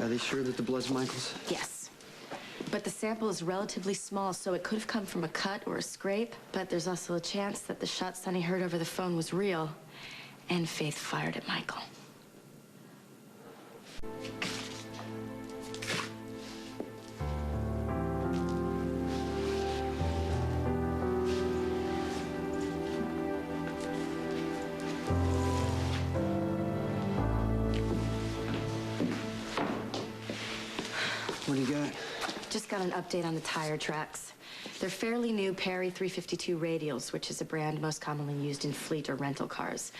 Are they sure that the blood's Michael's? Yes. But the sample is relatively small, so it could have come from a cut or a scrape. But there's also a chance that the shot Sonny heard over the phone was real, and Faith fired at Michael. What do you got? Just got an update on the tire tracks. They're fairly new Perry 352 radials, which is a brand most commonly used in fleet or rental cars.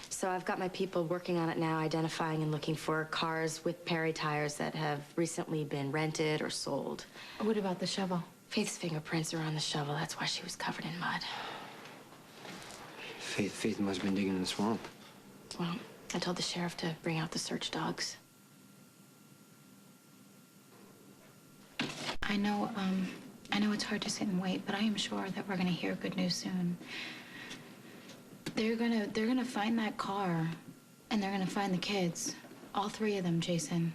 So I've got my people working on it now, identifying and looking for cars with Perry tires that have recently been rented or sold. What about the shovel? Faith's fingerprints are on the shovel. That's why she was covered in mud. Faith must have been digging in the swamp. Well, I told the sheriff to bring out the search dogs. I know it's hard to sit and wait, but I am sure that we're gonna hear good news soon. They're gonna find that car, and they're gonna find the kids. All three of them, Jason.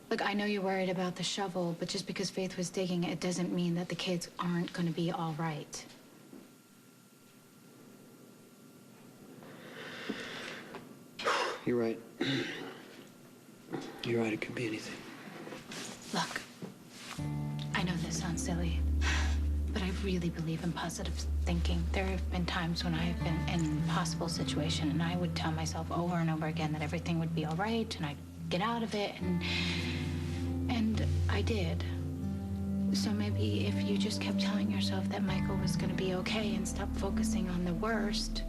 Look, I know you're worried about the shovel, but just because Faith was digging, it doesn't mean that the kids aren't gonna be all right. You're right. You're right, it could be anything. Look, I know this sounds silly, but I really believe in positive thinking. There have been times when I have been in an impossible situation, and I would tell myself over and over again that everything would be all right, and I'd get out of it, and I did. So maybe if you just kept telling yourself that Michael was gonna be okay and stop focusing on the worst,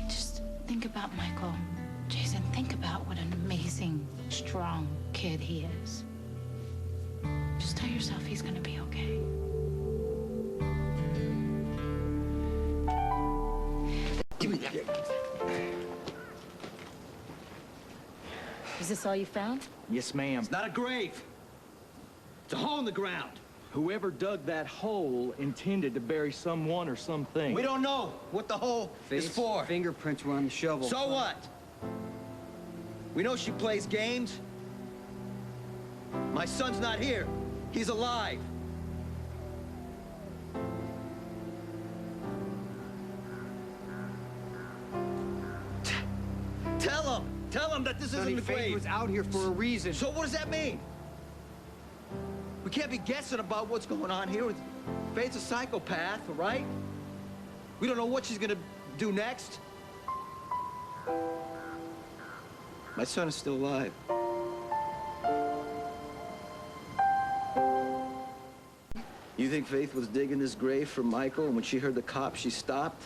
just think about Michael. Jason, think about what an amazing, strong kid he is. Just tell yourself he's gonna be okay. Give me that. Is this all you found? Yes, ma'am. It's not a grave. It's a hole in the ground. Whoever dug that hole intended to bury someone or something. We don't know what the hole is Faith's for. fingerprints were on the shovel. So what? We know she plays games. My son's not here. He's alive. Tell him that this isn't the Faith grave. was out here for a reason. So what does that mean? We can't be guessing about what's going on here. Faith's a psychopath, all right? We don't know what she's gonna do next. My son is still alive. You think Faith was digging this grave for Michael, and when she heard the cops, she stopped?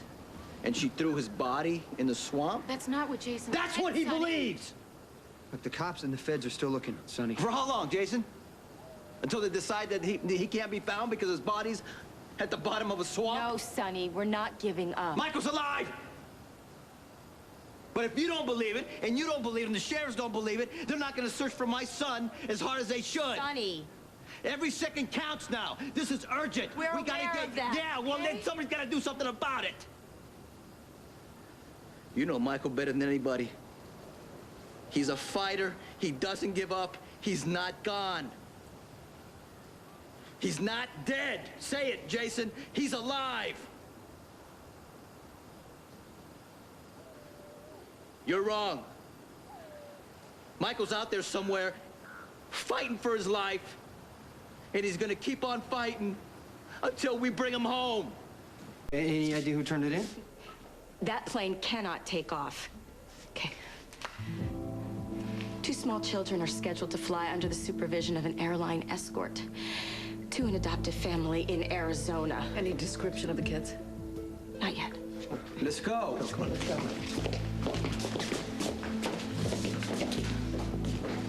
And she threw his body in the swamp? That's not what Jason That's said, what he Sonny. believes! Look, the cops and the feds are still looking, Sonny. For how long, Jason? Until they decide that he can't be found because his body's at the bottom of a swamp? No, Sonny, we're not giving up. Michael's alive! But if you don't believe it, and you don't believe it, and the sheriffs don't believe it, they're not gonna search for my son as hard as they should. Sonny. Every second counts now. This is urgent. We're We gotta aware get of that, Yeah, well, okay? then somebody's gotta do something about it. You know Michael better than anybody. He's a fighter. He doesn't give up. He's not gone. He's not dead. Say it, Jason. He's alive. You're wrong. Michael's out there somewhere fighting for his life, and he's gonna keep on fighting until we bring him home. Any idea who turned it in? That plane cannot take off. Okay. 2 small children are scheduled to fly under the supervision of an airline escort to an adoptive family in Arizona. Any description of the kids? Not yet. Let's go. Come on, let's go.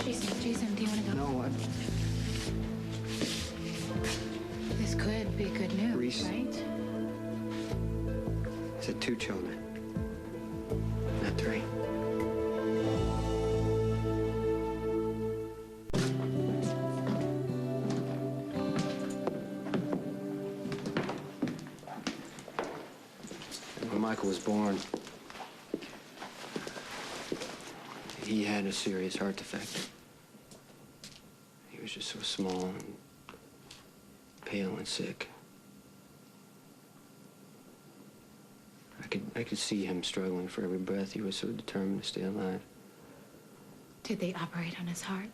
Jason, do you want to go? No, This could be good news, Reese. right? I said 2 children, not 3. When Michael was born, he had a serious heart defect. He was just so small and pale and sick. I could see him struggling for every breath. He was so determined to stay alive. Did they operate on his heart?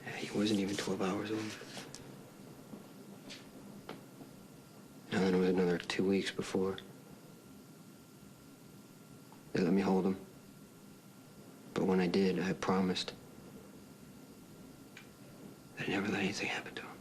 Yeah, he wasn't even 12 hours old. And then it was another 2 weeks before they let me hold him. But when I did, I promised that I'd never let anything happen to him.